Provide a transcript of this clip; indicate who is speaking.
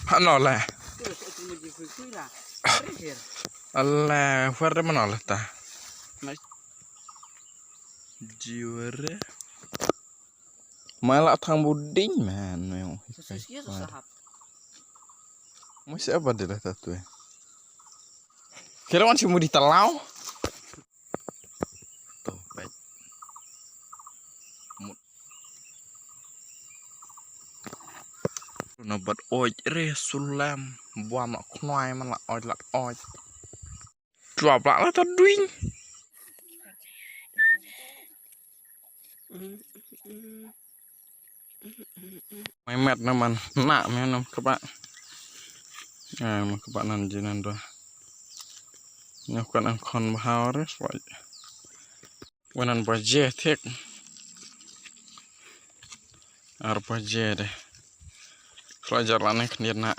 Speaker 1: Ano lah? Allah, fuerte mana lah ta? Jiwere. Malah thang buding man, memang. Masih apa dia lah tu? Kira macam mau ditelau? Tuh, baik. Nabat oi sulam buam mak knoi man la oi. Cuap lah ta duing. Memet naman nak menam các bạn. Mà các bạn ăn gì năn rồi. Nếu các bạn còn bao đấy vậy. When ăn bao giờ thiệt. Bao giờ đây. Pelajaran ini nak.